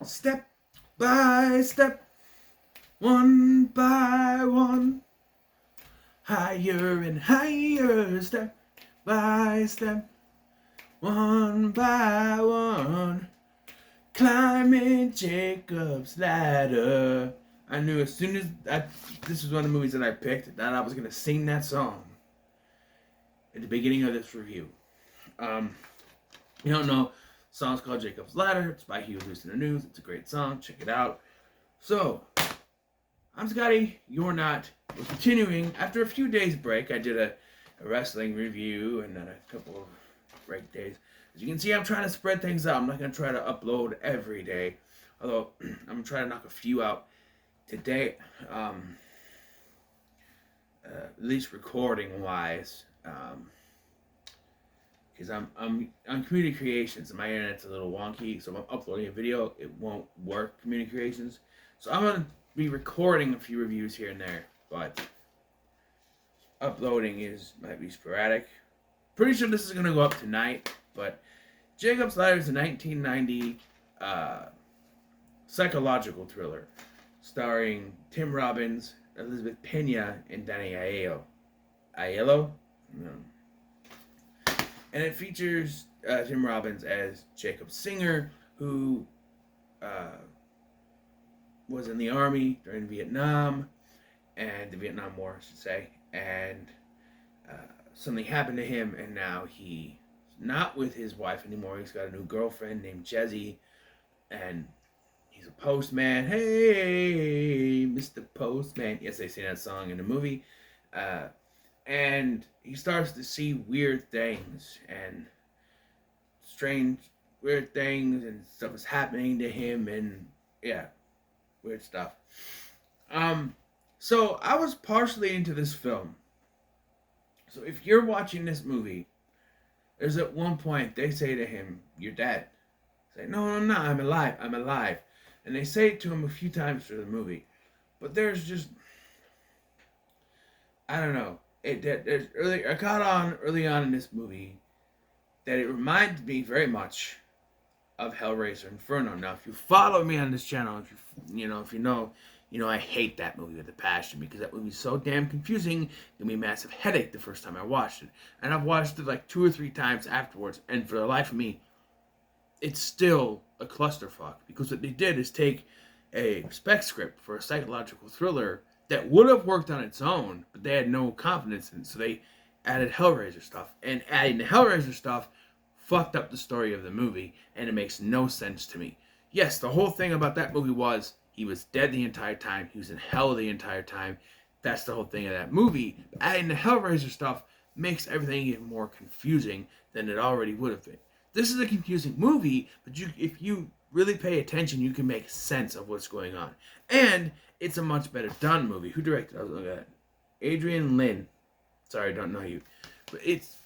Step by step, one by one, higher and higher, step by step, one by one, climbing Jacob's ladder. I knew as soon as this was one of the movies that I picked that I was gonna sing that song at the beginning of this review. You don't know, the song's called Jacob's Ladder. It's by Huey Lewis in the News. It's a great song. Check it out. So, I'm Scotty. You're not. We're continuing. After a few days break, I did a wrestling review and then a couple of break days. As you can see, I'm trying to spread things out. I'm not going to try to upload every day. Although, I'm going to try to knock a few out today. At least recording-wise. Because I'm on Community Creations and my internet's a little wonky, so if I'm uploading a video, it won't work, Community Creations. So I'm going to be recording a few reviews here and there, but uploading might be sporadic. Pretty sure this is going to go up tonight, but Jacob's Ladder is a 1990 psychological thriller starring Tim Robbins, Elizabeth Pena, and Danny Aiello? No. And it features Tim Robbins as Jacob Singer, who was in the army during Vietnam, and the Vietnam War, I should say. And something happened to him, and now he's not with his wife anymore. He's got a new girlfriend named Jessie, and he's a postman. Hey, Mr. Postman. Yes, they sing that song in the movie. And he starts to see weird things and strange weird things, and stuff is happening to him, and yeah, weird stuff. So I was partially into this film. So if you're watching this movie, there's at one point they say to him, "You're dead." Say, "No, I'm not. I'm alive. I'm alive." And they say it to him a few times through the movie, but there's just, I don't know. I caught on early on in this movie that it reminded me very much of Hellraiser Inferno. Now, if you follow me on this channel, if you know, I hate that movie with a passion, because that movie's so damn confusing. It gave me a massive headache the first time I watched it, and I've watched it like 2 or 3 times afterwards, and for the life of me, it's still a clusterfuck, because what they did is take a spec script for a psychological thriller that would have worked on its own, but they had no confidence in it, so they added Hellraiser stuff. And adding the Hellraiser stuff fucked up the story of the movie, and it makes no sense to me. Yes, the whole thing about that movie was he was dead the entire time, he was in hell the entire time. That's the whole thing of that movie. But adding the Hellraiser stuff makes everything even more confusing than it already would have been. This is a confusing movie, but if you really pay attention, you can make sense of what's going on. And it's a much better done movie. Who directed it? I was looking at Adrian Lin. Sorry, I don't know you. But it's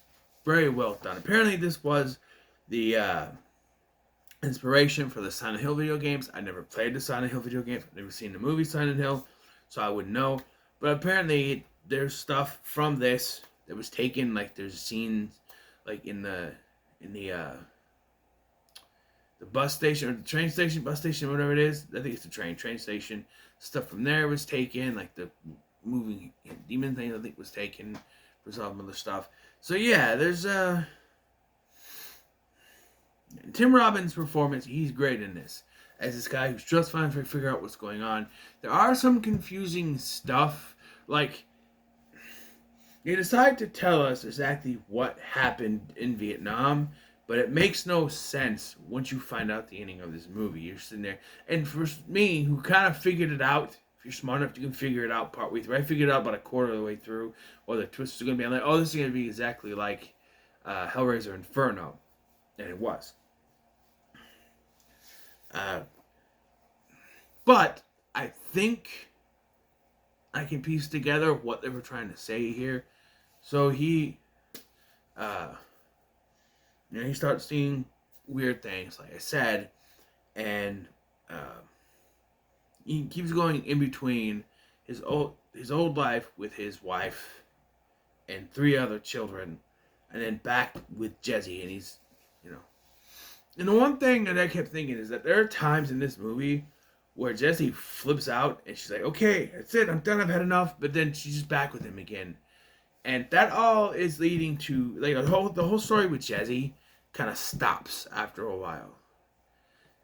very well done. Apparently this was the inspiration for the Silent Hill video games. I never played the Silent Hill video games. I've never seen the movie Silent Hill, so I wouldn't know. But apparently there's stuff from this that was taken, like there's scenes like in the bus station, or the train station, bus station, whatever it is. I think it's the train station. Stuff from there was taken, like the moving demon thing, I think, was taken for some other stuff. So yeah, there's Tim Robbins' performance. He's great in this as this guy who's just trying to figure out what's going on. There are some confusing stuff, like they decide to tell us exactly what happened in Vietnam, but it makes no sense once you find out the ending of this movie. You're sitting there, and for me, who kind of figured it out, if you're smart enough, you can figure it out partway through. I figured it out about a quarter of the way through, or the twist is going to be, I'm like, oh, this is going to be exactly like Hellraiser Inferno, and it was. But I think I can piece together what they were trying to say here. So he starts seeing weird things, like I said, and he keeps going in between his old life with his wife and 3 other children, and then back with Jessie, and he's And the one thing that I kept thinking is that there are times in this movie where Jesse flips out and she's like, okay, that's it, I'm done, I've had enough. But then she's just back with him again. And that all is leading to, like, the whole story with Jesse kind of stops after a while.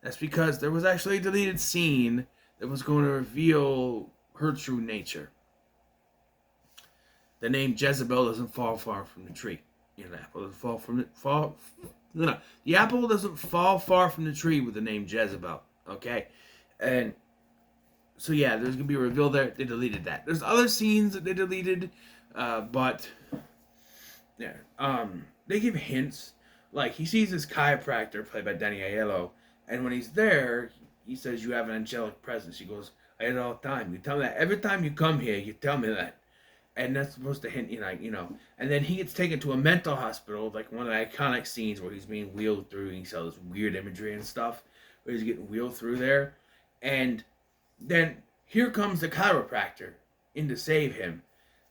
That's because there was actually a deleted scene that was going to reveal her true nature. The name Jezebel doesn't fall far from the tree. You know, the apple doesn't fall from the fall. No, the apple doesn't fall far from the tree with the name Jezebel. Okay, and so yeah, there's gonna be a reveal there. They deleted that. There's other scenes that they deleted, but yeah, they give hints. Like he sees this chiropractor played by Danny Aiello, and when he's there, he says, "You have an angelic presence." He goes, "I had it all the time. You tell me that every time you come here. You tell me that." And that's supposed to hint, And then he gets taken to a mental hospital, like one of the iconic scenes where he's being wheeled through, and you saw this weird imagery and stuff, where he's getting wheeled through there. And then here comes the chiropractor in to save him.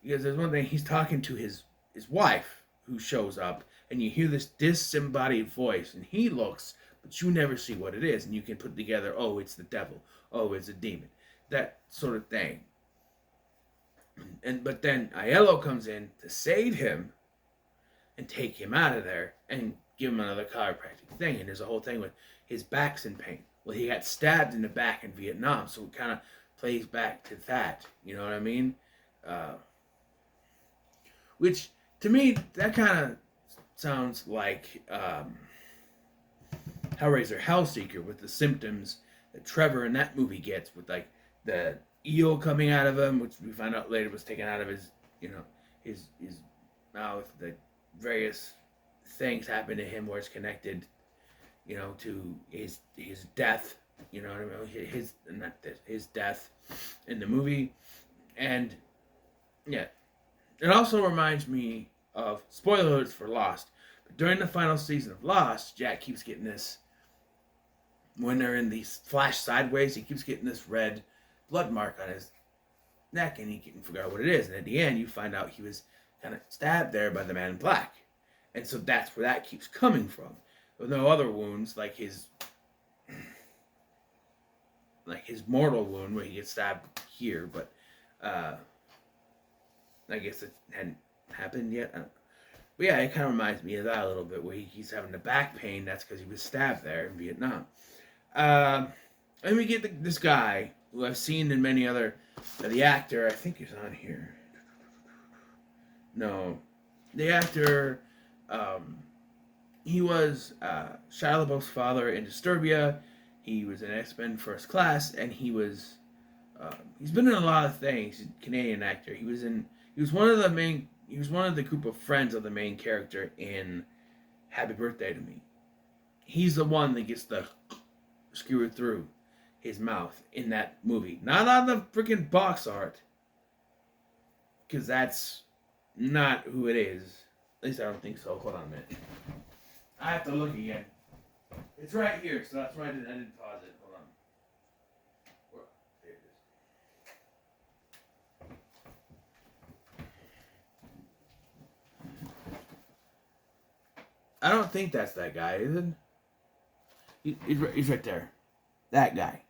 Because there's one thing, he's talking to his wife, who shows up, and you hear this disembodied voice, and he looks, but you never see what it is, and you can put together, oh, it's the devil, oh, it's a demon, that sort of thing. But then Aiello comes in to save him and take him out of there and give him another chiropractic thing. And there's a whole thing with his back's in pain. Well, he got stabbed in the back in Vietnam, so it kind of plays back to that. You know what I mean? Which to me, that kind of sounds like Hellraiser Hellseeker with the symptoms that Trevor in that movie gets with like the eel coming out of him, which we find out later was taken out of his, his mouth. The various things happen to him where it's connected, to his death. You know what I mean? His death in the movie, and yeah, it also reminds me of spoilers for Lost. But during the final season of Lost, Jack keeps getting this. When they're in these flash sideways, he keeps getting this red blood mark on his neck, and he can figure out what it is. And at the end, you find out he was kind of stabbed there by the man in black, and so that's where that keeps coming from. With no other wounds, like his mortal wound where he gets stabbed here, but I guess it hadn't happened yet. But yeah, it kind of reminds me of that a little bit, where he's having the back pain. That's because he was stabbed there in Vietnam. And we get this guy who I've seen in many other. The actor, I think he's on here. No, the actor. He was Shia LaBeouf's father in Disturbia. He was in X-Men First Class, and he was. He's been in a lot of things. He's a Canadian actor. He was one of the group of friends of the main character in Happy Birthday to Me. He's the one that gets the skewered through his mouth in that movie. Not on the freaking box art. Because that's not who it is. At least I don't think so. Hold on a minute. I have to look again. It's right here, so that's why I didn't pause it. Hold on. There it is. I don't think that's that guy, is it? He's right there. That guy.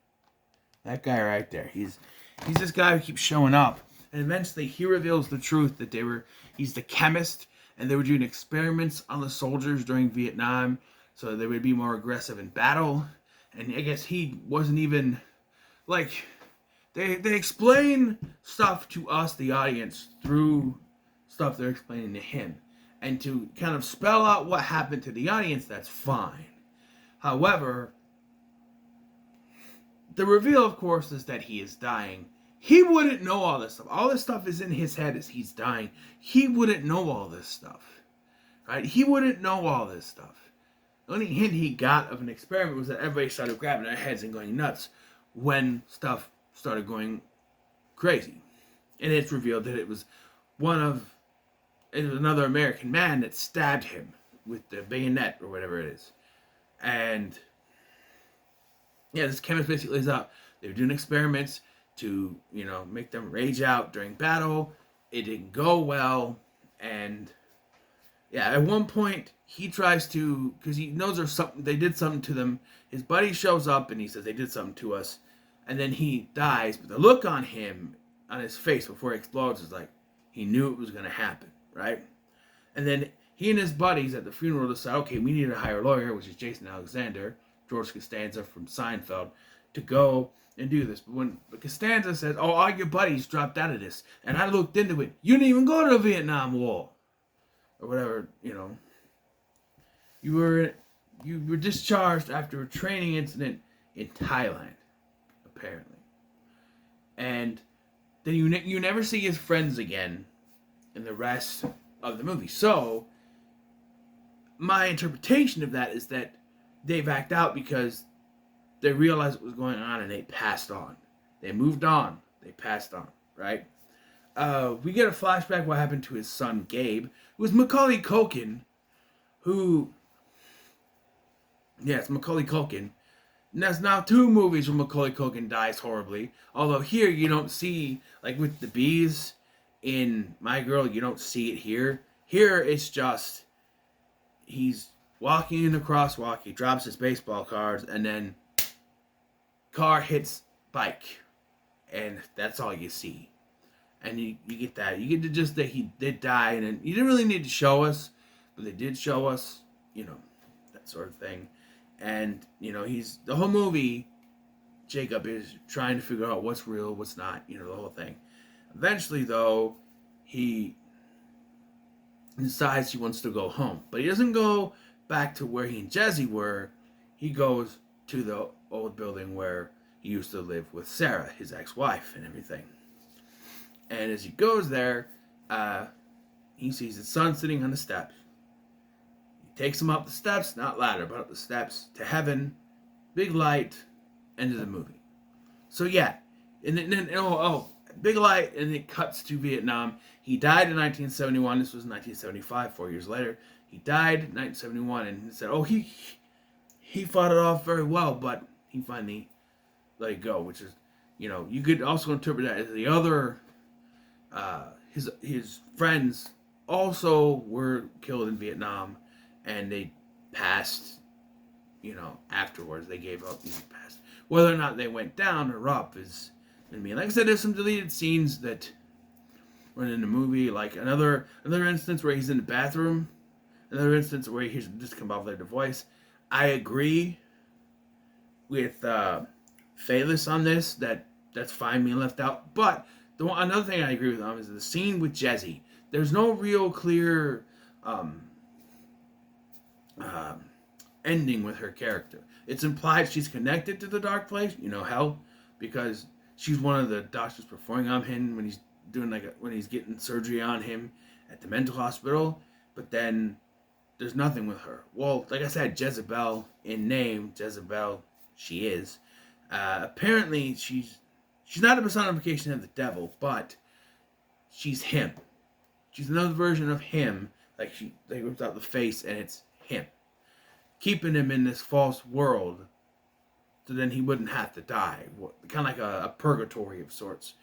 That guy right there. He's this guy who keeps showing up. And eventually he reveals the truth that he's the chemist, and they were doing experiments on the soldiers during Vietnam so they would be more aggressive in battle. And I guess he wasn't even, like, they explain stuff to us, the audience, through stuff they're explaining to him. And to kind of spell out what happened to the audience, that's fine. However, the reveal, of course, is that he is dying. He wouldn't know all this stuff. All this stuff is in his head as he's dying. He wouldn't know all this stuff. Right? He wouldn't know all this stuff. The only hint he got of an experiment was that everybody started grabbing their heads and going nuts when stuff started going crazy. And it's revealed that it was another American man that stabbed him with the bayonet or whatever it is. And yeah, this chemist basically lays out they were doing experiments to, make them rage out during battle. It didn't go well, and Yeah, at one point he tries to, because he knows there's something, they did something to them. His buddy shows up and he says they did something to us, and then he dies. But the look on him, on his face before he explodes, is like he knew it was gonna happen, right? And then he and his buddies at the funeral decide, okay, we need to hire a lawyer, which is Jason Alexander, George Costanza from Seinfeld, to go and do this. But when Costanza says, oh, all your buddies dropped out of this, and I looked into it, you didn't even go to the Vietnam War. Or whatever, you were discharged after a training incident in Thailand, apparently, and then you never see his friends again in the rest of the movie. So my interpretation of that is that they backed out because they realized what was going on and they passed on. They moved on. They passed on, right? We get a flashback what happened to his son Gabe. It was Macaulay Culkin, it's Macaulay Culkin. And there's now 2 movies where Macaulay Culkin dies horribly. Although here you don't see, like with the bees in My Girl, you don't see it here. Here it's just, he's walking in the crosswalk, he drops his baseball cards, and then car hits bike. And that's all you see. And you get that. You get to just that he did die, and you didn't really need to show us, but they did show us, that sort of thing. And, he's, the whole movie, Jacob is trying to figure out what's real, what's not, the whole thing. Eventually, though, he decides he wants to go home. But he doesn't go back to where he and Jesse were. He goes to the old building where he used to live with Sarah, his ex-wife, and everything. And as he goes there, he sees his son sitting on the steps. He takes him up the steps, not ladder, but up the steps to heaven. Big light, end of the movie. So yeah, and then big light, and it cuts to Vietnam. He died in 1971. This was 1975, 4 years later. He died in 1971, and he said, he fought it off very well, but he finally let it go, which is, you could also interpret that as the other. His friends also were killed in Vietnam, and they passed, afterwards. They gave up and passed. Whether or not they went down or up is, like I said, there's some deleted scenes that were in the movie, like another instance where he's in the bathroom, another instance where he hears discombobulated voice. I agree with Phalis on this, that's fine being left out, but another thing I agree with him is the scene with Jesse. There's no real clear ending with her character. It's implied she's connected to the dark place, hell, because she's one of the doctors performing on him when he's doing when he's getting surgery on him at the mental hospital. But then there's nothing with her. Well, like I said, Jezebel in name, Jezebel, she is. Apparently, she's not a personification of the devil, but she's him. She's another version of him. Like they ripped out the face, and it's him, keeping him in this false world, so then he wouldn't have to die. Kind of like a purgatory of sorts.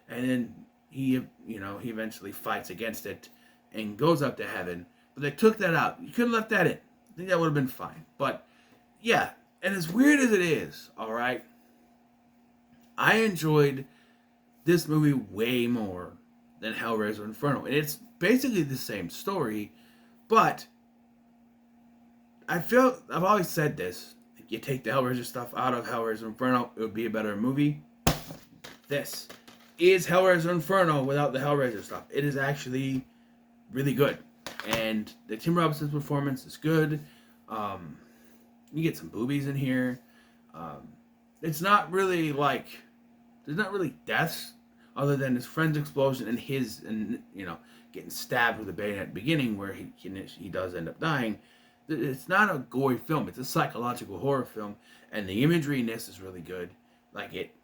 And then he eventually fights against it and goes up to heaven. But they took that out. You could have left that in. I think that would have been fine. But yeah, and as weird as it is, all right, I enjoyed this movie way more than Hellraiser Inferno. And it's basically the same story, but I've always said this. If you take the Hellraiser stuff out of Hellraiser Inferno, it would be a better movie. This is Hellraiser Inferno without the Hellraiser stuff. It is actually really good. And the Tim Robinson's performance is good. You get some boobies in here. It's not really there's not really deaths other than his friend's explosion and getting stabbed with a bayonet at the beginning where he does end up dying. It's not a gory film. It's a psychological horror film, and the imagery in this is really good. Like, it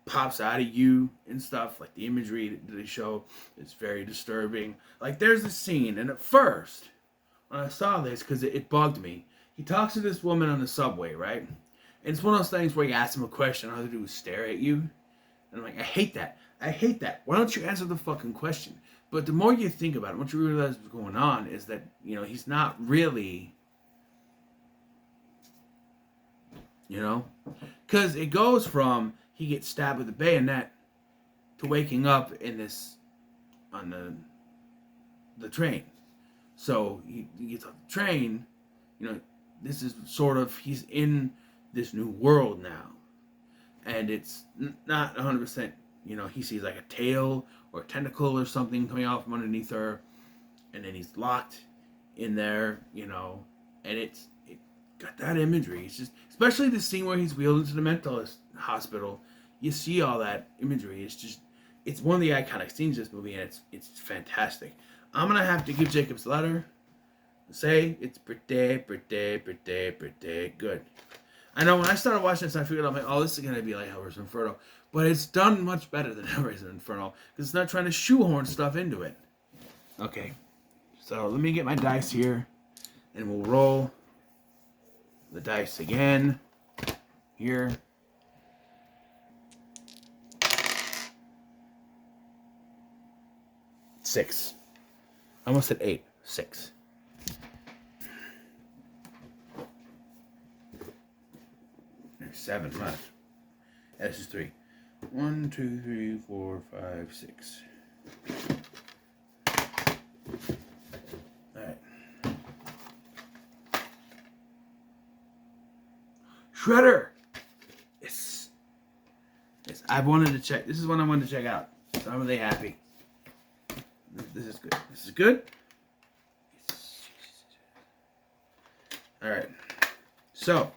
pops out of you and stuff. Like, the imagery that they show is very disturbing. Like, there's a scene, and at first, when I saw this, because it bugged me, he talks to this woman on the subway, right? And it's one of those things where you ask him a question, all they do is stare at you. And I'm like, I hate that. I hate that. Why don't you answer the fucking question? But the more you think about it, what you realize what's going on is that, he's not really, because it goes from he gets stabbed with a bayonet to waking up on the train. So he gets off the train, this is sort of, he's in this new world now. And it's not 100%, he sees like a tail or a tentacle or something coming out from underneath her. And then he's locked in there, and it got that imagery. It's just, especially the scene where he's wheeled into the mental hospital. You see all that imagery. It's one of the iconic scenes of this movie, and it's fantastic. I'm going to have to give Jacob's Ladder say it's pretty good. I know when I started watching this, I figured, I'm like, oh, this is going to be like Hellraiser Inferno. But it's done much better than Hellraiser Inferno because it's not trying to shoehorn stuff into it. Okay, so let me get my dice here, and we'll roll the dice again here. Six. I almost said 8. 6. There's 7 left. Yeah, this is 3. 1, 2, 3, 4, 5, 6. Alright. Shredder! Yes. I wanted to check. This is one I wanted to check out. So I'm really happy. This is good. This is good. Alright. So,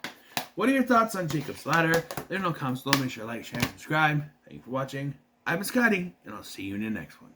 what are your thoughts on Jacob's Ladder? Let me know in the comments below. Make sure to like, share, and subscribe. Thank you for watching. I've been Scotty, and I'll see you in the next one.